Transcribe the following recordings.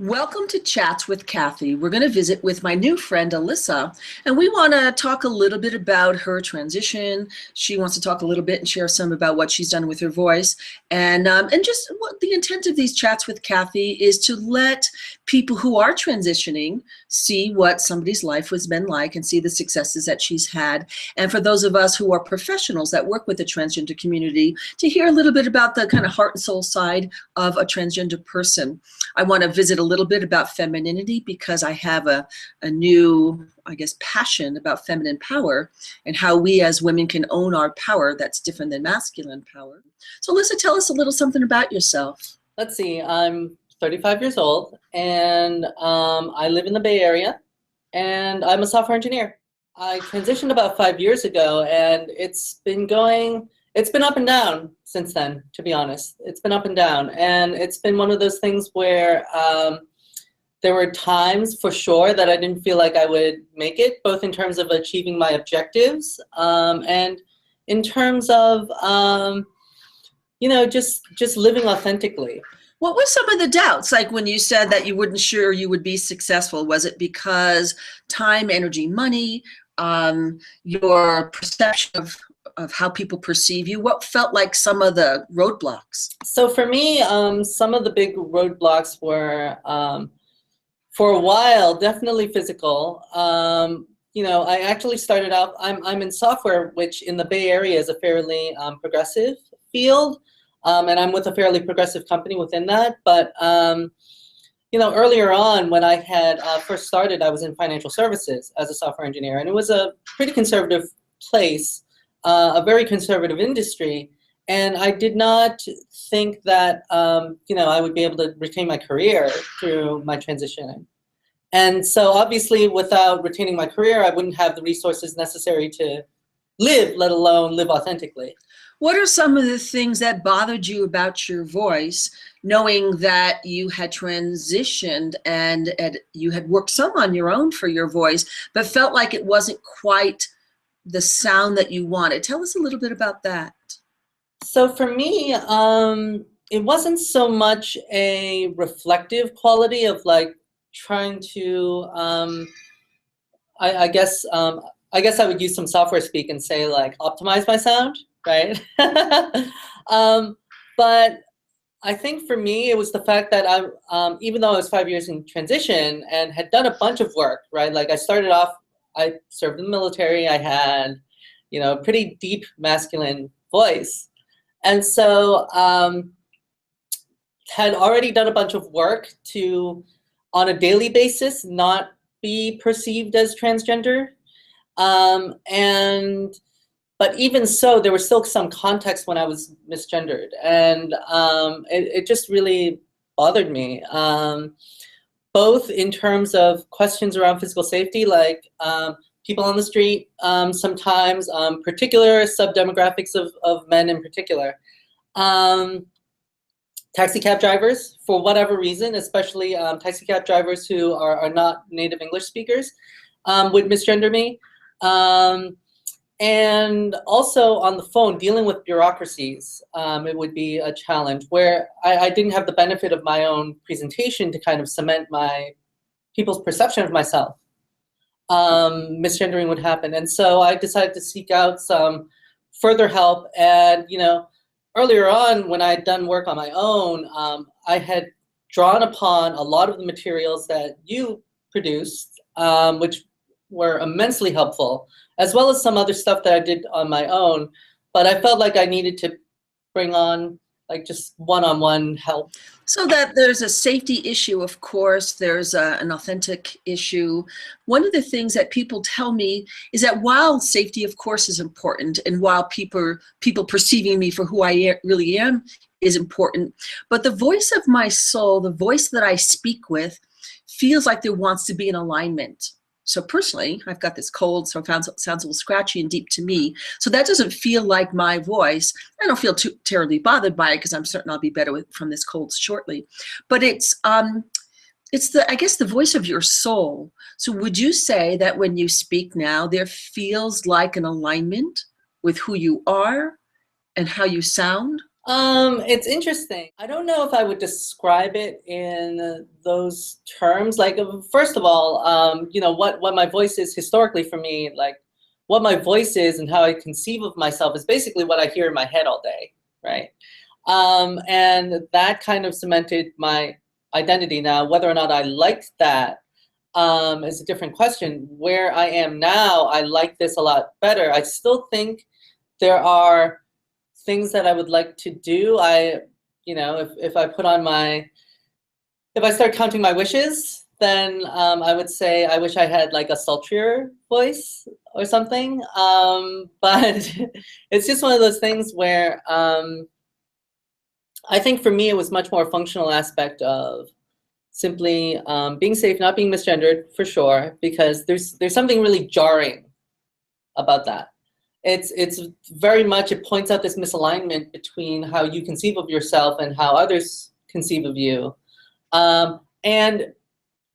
Welcome to Chats with Kathe. We're going to visit with my new friend Alyssa, and we want to talk a little bit about her transition. She wants to talk a little bit and share some about what she's done with her voice, and just what the intent of these chats with Kathe is to let people who are transitioning see what somebody's life has been like and see the successes that she's had. And for those of us who are professionals that work with the transgender community, to hear a little bit about the kind of heart and soul side of a transgender person. I want to visit a little bit about femininity because I have a new, passion about feminine power and how we as women can own our power that's different than masculine power. So Alyssa, tell us a little something about yourself. Let's see, I'm 35 years old and I live in the Bay Area and I'm a software engineer. I transitioned about 5 years ago and it's been up and down since then, to be honest. It's been up and down. And it's been one of those things where there were times for sure that I didn't feel like I would make it, both in terms of achieving my objectives and in terms of, just living authentically. What were some of the doubts? Like when you said that you weren't sure you would be successful, was it because time, energy, money, your perception of how people perceive you? What felt like some of the roadblocks? So for me, some of the big roadblocks were, for a while, definitely physical. I actually started out, I'm in software, which in the Bay Area is a fairly progressive field. And I'm with a fairly progressive company within that. But, earlier on when I had first started, I was in financial services as a software engineer. And it was a pretty conservative place, a very conservative industry. And I did not think that, I would be able to retain my career through my transition. And so obviously without retaining my career, I wouldn't have the resources necessary to live, let alone live authentically. What are some of the things that bothered you about your voice, knowing that you had transitioned and you had worked some on your own for your voice, but felt like it wasn't quite the sound that you wanted? Tell us a little bit about that. So for me, it wasn't so much a reflective quality of like trying to, I guess I would use some software speak and say like optimize my sound. Right? But I think for me, it was the fact that even though I was 5 years in transition and had done a bunch of work, right? Like I started off, I served in the military, I had, a pretty deep masculine voice. And so had already done a bunch of work to, on a daily basis, not be perceived as transgender. But even so, there was still some context when I was misgendered, and it just really bothered me, both in terms of questions around physical safety, like people on the street sometimes, particular sub-demographics of men in particular. Taxi cab drivers, for whatever reason, especially taxi cab drivers who are not native English speakers, would misgender me. And also on the phone, dealing with bureaucracies, it would be a challenge where I didn't have the benefit of my own presentation to kind of cement people's perception of myself. Misgendering would happen. And so I decided to seek out some further help. And, earlier on when I had done work on my own, I had drawn upon a lot of the materials that you produced, which were immensely helpful, as well as some other stuff that I did on my own. But I felt like I needed to bring on like just one-on-one help. So that there's a safety issue, of course, there's an authentic issue. One of the things that people tell me is that while safety, of course, is important, and while people perceiving me for who I really am is important, but the voice of my soul, the voice that I speak with, feels like there wants to be an alignment. So personally, I've got this cold, so it sounds a little scratchy and deep to me. So that doesn't feel like my voice. I don't feel too terribly bothered by it because I'm certain I'll be better from this cold shortly. But it's the voice of your soul. So would you say that when you speak now, there feels like an alignment with who you are and how you sound? It's interesting. I don't know if I would describe it in those terms. Like, first of all, you know, what my voice is historically for me, like what my voice is and how I conceive of myself is basically what I hear in my head all day, right? And that kind of cemented my identity. Now, whether or not I liked that is a different question. Where I am now, I like this a lot better. I still think there are things that I would like to do. You know, if I put on my, if I start counting my wishes, then I would say I wish I had like a sultrier voice or something. But it's just one of those things where I think for me it was much more functional aspect of simply being safe, not being misgendered for sure, because there's something really jarring about that. It's very much, it points out this misalignment between how you conceive of yourself and how others conceive of you, and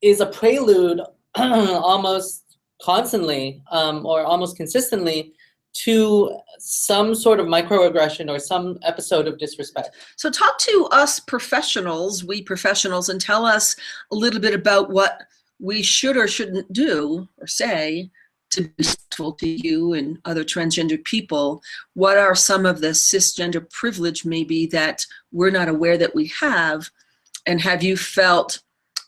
is a prelude almost constantly or almost consistently to some sort of microaggression or some episode of disrespect. So talk to us professionals, we professionals, and tell us a little bit about what we should or shouldn't do or say to be respectful to you and other transgender people. What are some of the cisgender privilege maybe that we're not aware that we have? And have you felt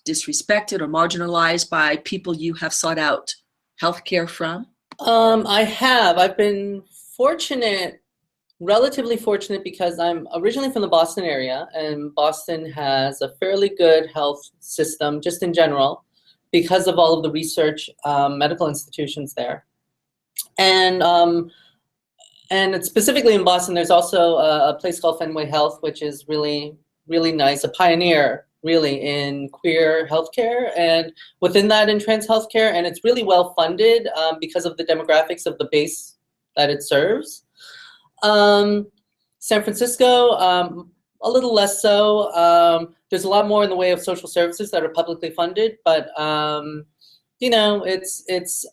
disrespected or marginalized by people you have sought out healthcare from? I have. I've been fortunate, relatively fortunate, because I'm originally from the Boston area, and Boston has a fairly good health system just in general because of all of the research medical institutions there. And specifically in Boston, there's also a place called Fenway Health, which is really, really nice, a pioneer really in queer healthcare, and within that in trans healthcare, and it's really well funded because of the demographics of the base that it serves. San Francisco, a little less so. There's a lot more in the way of social services that are publicly funded, but you know, it's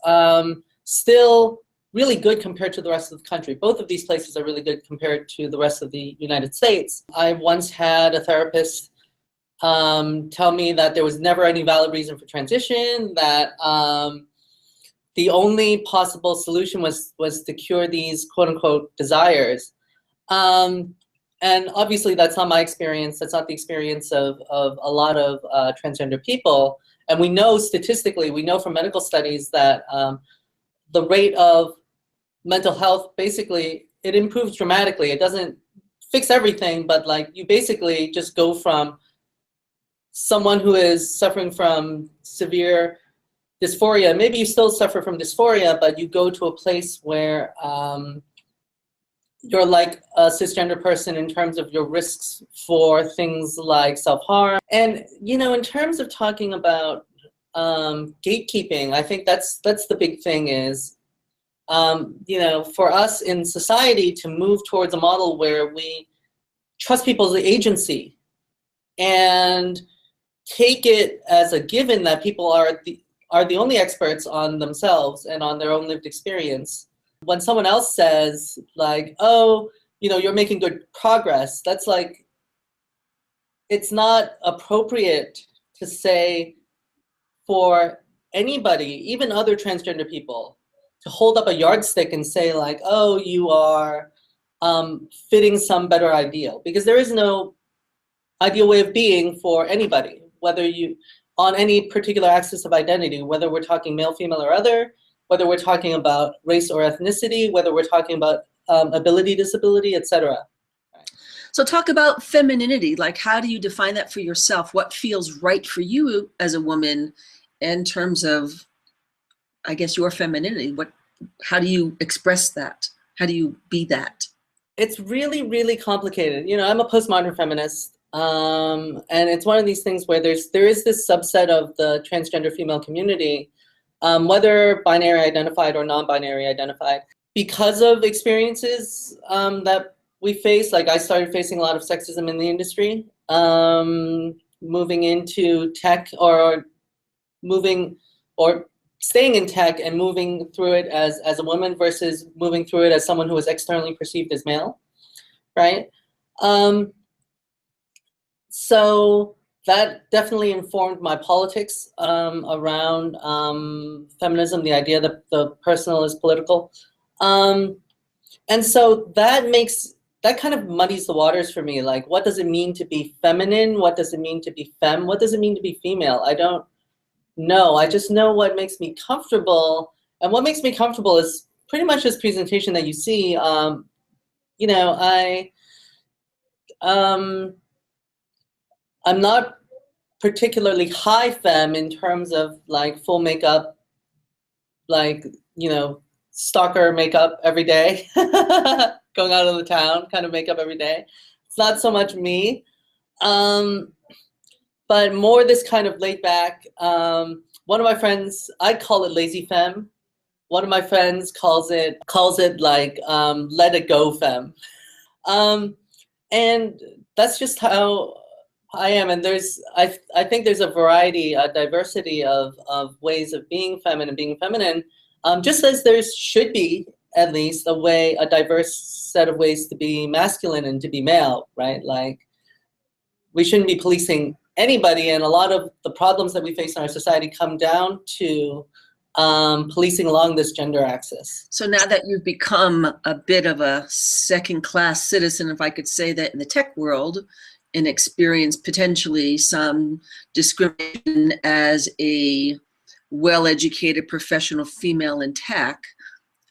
still really good compared to the rest of the country. Both of these places are really good compared to the rest of the United States. I once had a therapist tell me that there was never any valid reason for transition, that the only possible solution was to cure these quote unquote desires. And obviously that's not my experience. That's not the experience of a lot of transgender people. And we know statistically, we know from medical studies that the rate of mental health, basically, it improves dramatically. It doesn't fix everything, but like you basically just go from someone who is suffering from severe dysphoria, maybe you still suffer from dysphoria, but you go to a place where you're like a cisgender person in terms of your risks for things like self-harm. And, you know, in terms of talking about gatekeeping, I think that's the big thing is, you know, for us in society to move towards a model where we trust people's agency and take it as a given that people are the only experts on themselves and on their own lived experience. When someone else says like, oh, you know, you're making good progress, that's like, it's not appropriate to say for anybody, even other transgender people, to hold up a yardstick and say like, oh, you are fitting some better ideal, because there is no ideal way of being for anybody, whether you, on any particular axis of identity, whether we're talking male, female, or other, whether we're talking about race or ethnicity, whether we're talking about ability, disability, etc. So talk about femininity. Like, how do you define that for yourself? What feels right for you as a woman in terms of, I guess, your femininity? How do you express that? How do you be that? It's really, really complicated. You know, I'm a postmodern feminist, and it's one of these things where there is this subset of the transgender female community, whether binary identified or non-binary identified, because of experiences that we face. Like I started facing a lot of sexism in the industry, moving into tech, or staying in tech and moving through it as a woman versus moving through it as someone who was externally perceived as male, right? Um, so that definitely informed my politics around feminism, the idea that the personal is political. And so that kind of muddies the waters for me. Like, what does it mean to be feminine? What does it mean to be femme? What does it mean to be female? I don't know. I just know what makes me comfortable. And what makes me comfortable is pretty much this presentation that you see. You know, um, I'm not particularly high femme in terms of like full makeup, like, you know, stalker makeup every day, going out of the town kind of makeup every day. It's not so much me, but more this kind of laid back. One of my friends, I call it lazy femme. One of my friends calls it like let it go femme. And that's just how I am. And I think there's a variety, a diversity of ways of being feminine, being feminine, just as there should be at least a diverse set of ways to be masculine and to be male, right? Like, we shouldn't be policing anybody, and a lot of the problems that we face in our society come down to policing along this gender axis. So now that you've become a bit of a second-class citizen, if I could say that, in the tech world, and experienced potentially some discrimination as a well-educated professional female in tech,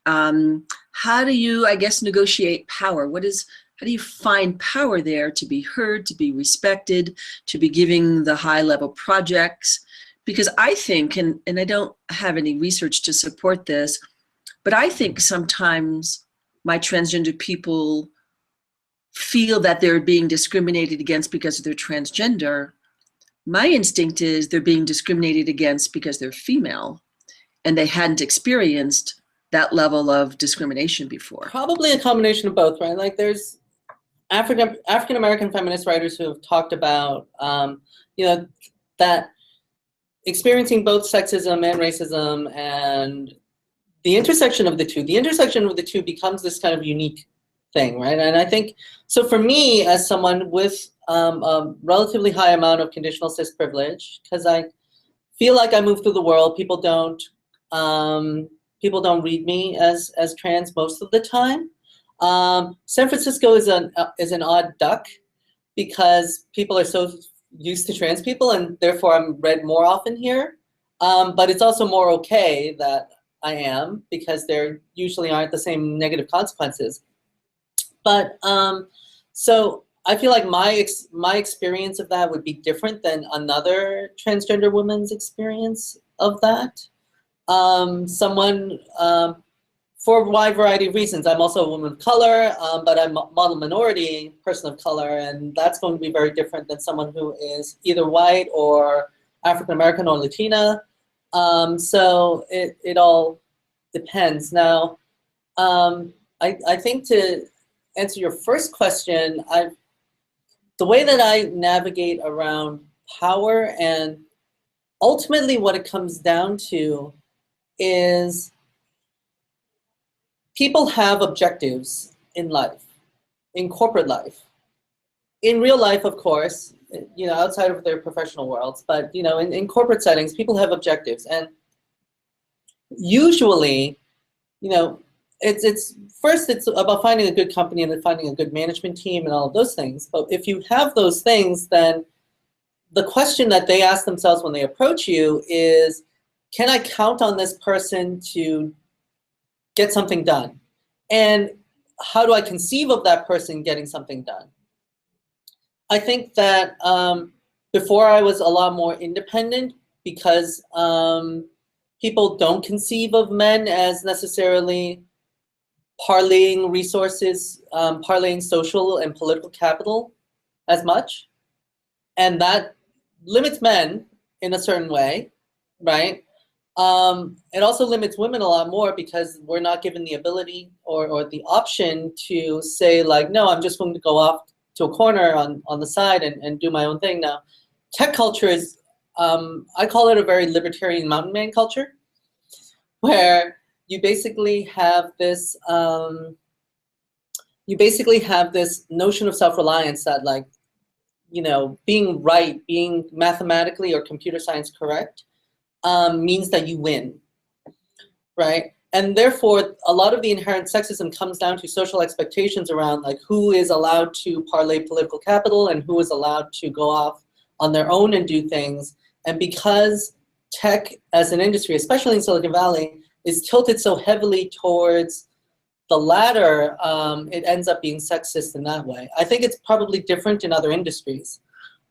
how do you, I guess, negotiate power? How do you find power there to be heard, to be respected, to be giving the high-level projects? Because I think, and I don't have any research to support this, but I think sometimes my transgender people feel that they're being discriminated against because they're transgender. My instinct is they're being discriminated against because they're female, and they hadn't experienced that level of discrimination before. Probably a combination of both, right? Like, there's African American feminist writers who have talked about, you know, that experiencing both sexism and racism and the intersection of the two becomes this kind of unique thing, right? And I think, so for me, as someone with a relatively high amount of conditional cis privilege, because I feel like I move through the world, people don't read me as trans most of the time. San Francisco is an odd duck because people are so used to trans people, and therefore I'm read more often here. But it's also more okay that I am, because there usually aren't the same negative consequences. But so I feel like my experience of that would be different than another transgender woman's experience of that. For a wide variety of reasons. I'm also a woman of color, but I'm a model minority person of color, and that's going to be very different than someone who is either white or African American or Latina. So it all depends. Now, I think to answer your first question, the way that I navigate around power, and ultimately what it comes down to is people have objectives in life, in corporate life, in real life, of course, you know, outside of their professional worlds, but, you know, in corporate settings, people have objectives. And usually, you know, it's about finding a good company and then finding a good management team and all of those things. But if you have those things, then the question that they ask themselves when they approach you is, can I count on this person to get something done? And how do I conceive of that person getting something done? I think that before I was a lot more independent, because people don't conceive of men as necessarily parlaying resources, parlaying social and political capital as much. And that limits men in a certain way, right? It also limits women a lot more, because we're not given the ability or the option to say, like, no, I'm just going to go off to a corner on the side and do my own thing. Now, tech culture is, I call it a very libertarian mountain man culture, where you basically have this you basically have this notion of self-reliance that, like, you know, being right, being mathematically or computer science correct means that you win, right? And therefore, a lot of the inherent sexism comes down to social expectations around, like, who is allowed to parlay political capital and who is allowed to go off on their own and do things. And because tech as an industry, especially in Silicon Valley, is tilted so heavily towards the latter, it ends up being sexist in that way. I think it's probably different in other industries.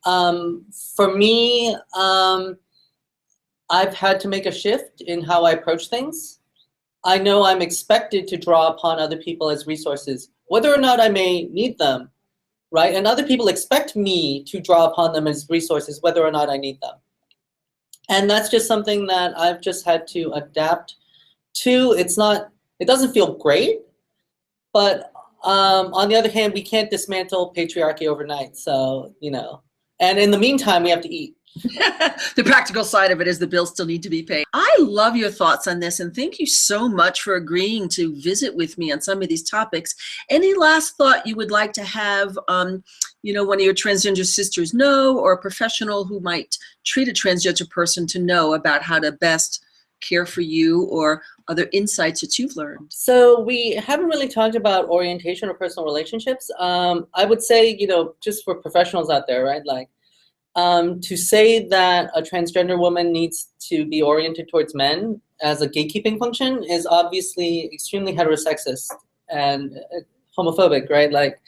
For me, I've had to make a shift in how I approach things. I know I'm expected to draw upon other people as resources, whether or not I may need them, right? And other people expect me to draw upon them as resources, whether or not I need them. And that's just something that I've just had to adapt to. It doesn't feel great, but on the other hand, we can't dismantle patriarchy overnight. So, you know, and in the meantime, we have to eat. The practical side of it is the bills still need to be paid. I love your thoughts on this, and thank you so much for agreeing to visit with me on some of these topics. Any last thought you would like to have, you know, one of your transgender sisters know, or a professional who might treat a transgender person to know about how to best care for you, or other insights that you've learned? So we haven't really talked about orientation or personal relationships. I would say, you know, just for professionals out there, right? Like, to say that a transgender woman needs to be oriented towards men as a gatekeeping function is obviously extremely heterosexist and homophobic, right? Like,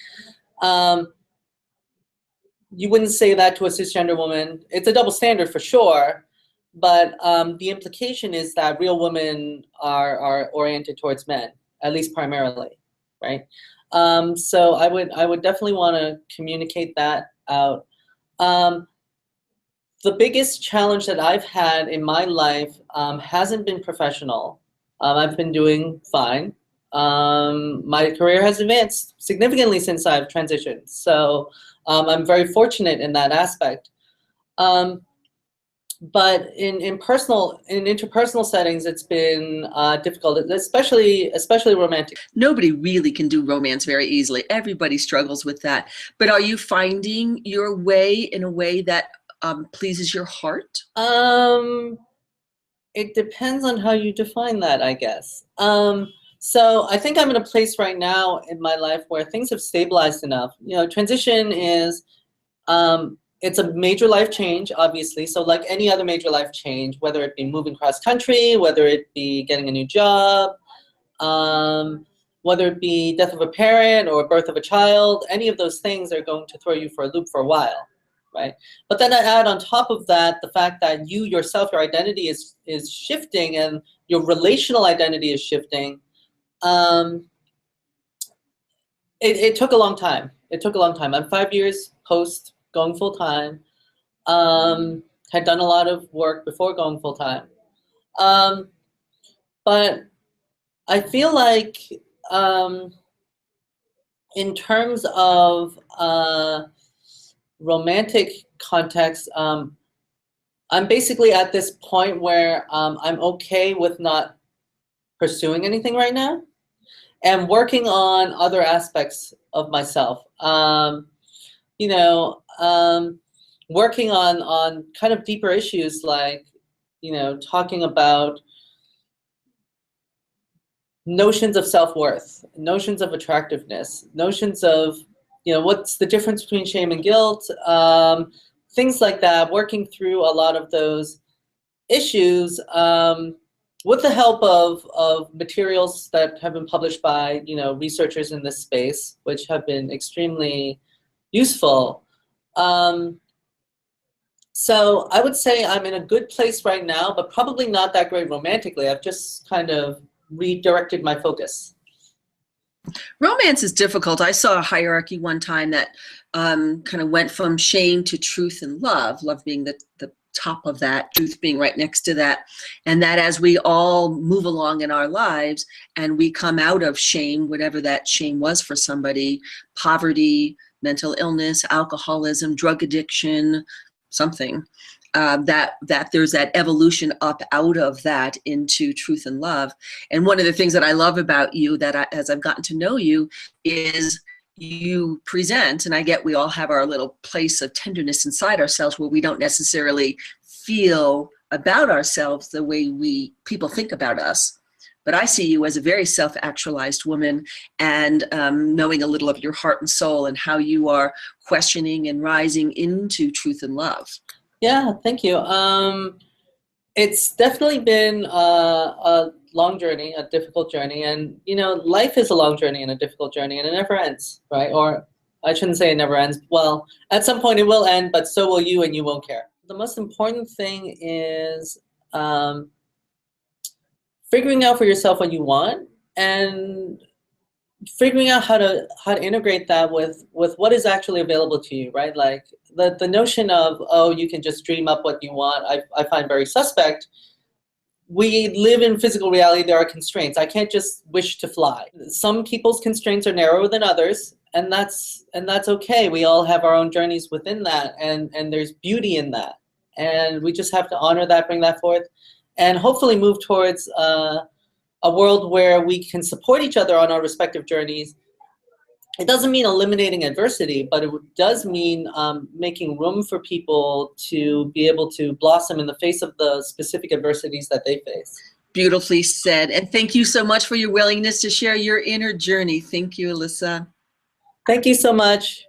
you wouldn't say that to a cisgender woman. It's a double standard for sure, but the implication is that real women are oriented towards men, at least primarily, right? So I would definitely want to communicate that out. The biggest challenge that I've had in my life hasn't been professional. I've been doing fine. My career has advanced significantly since I've transitioned. So I'm very fortunate in that aspect. But in interpersonal settings, it's been difficult, especially romantic. Nobody really can do romance very easily. Everybody struggles with that. But are you finding your way in a way that pleases your heart? It depends on how you define that, I guess. So I think I'm in a place right now in my life where things have stabilized enough. You know, transition is, it's a major life change, obviously. So like any other major life change, whether it be moving cross country, whether it be getting a new job, whether it be death of a parent or birth of a child, any of those things are going to throw you for a loop for a while, right? But then I add on top of that the fact that you yourself, your identity is shifting and your relational identity is shifting. It took a long time. It took a long time. I'm 5 years post going full time. Had done a lot of work before going full time. But I feel like in terms of romantic context, I'm basically at this point where I'm okay with not pursuing anything right now and working on other aspects of myself. You know, working on kind of deeper issues like, you know, talking about notions of self-worth, notions of attractiveness, notions of, you know, what's the difference between shame and guilt, things like that, working through a lot of those issues with the help of materials that have been published by, you know, researchers in this space, which have been extremely useful. So I would say I'm in a good place right now, but probably not that great romantically. I've just kind of redirected my focus. Romance is difficult. I saw a hierarchy one time that kind of went from shame to truth and love, love being the top of that, truth being right next to that. And that as we all move along in our lives and we come out of shame, whatever that shame was for somebody, poverty, mental illness, alcoholism, drug addiction, something, that there's that evolution up out of that into truth and love. And one of the things that I love about you, as I've gotten to know you, is you present, and I get we all have our little place of tenderness inside ourselves where we don't necessarily feel about ourselves the way people think about us. But I see you as a very self-actualized woman, and knowing a little of your heart and soul and how you are questioning and rising into truth and love. Yeah, thank you. It's definitely been a long journey, a difficult journey. And, you know, life is a long journey and a difficult journey, and it never ends, right? Or I shouldn't say it never ends. Well, at some point it will end, but so will you, and you won't care. The most important thing is figuring out for yourself what you want, and figuring out how to integrate that with what is actually available to you, right? Like the notion of, oh, you can just dream up what you want, I find very suspect. We live in physical reality. There are constraints. I can't just wish to fly. Some people's constraints are narrower than others, and that's okay. We all have our own journeys within that, and there's beauty in that, and we just have to honor that, bring that forth, and hopefully move towards a world where we can support each other on our respective journeys. It doesn't mean eliminating adversity, but it does mean making room for people to be able to blossom in the face of the specific adversities that they face. Beautifully said. And thank you so much for your willingness to share your inner journey. Thank you, Alyssa. Thank you so much.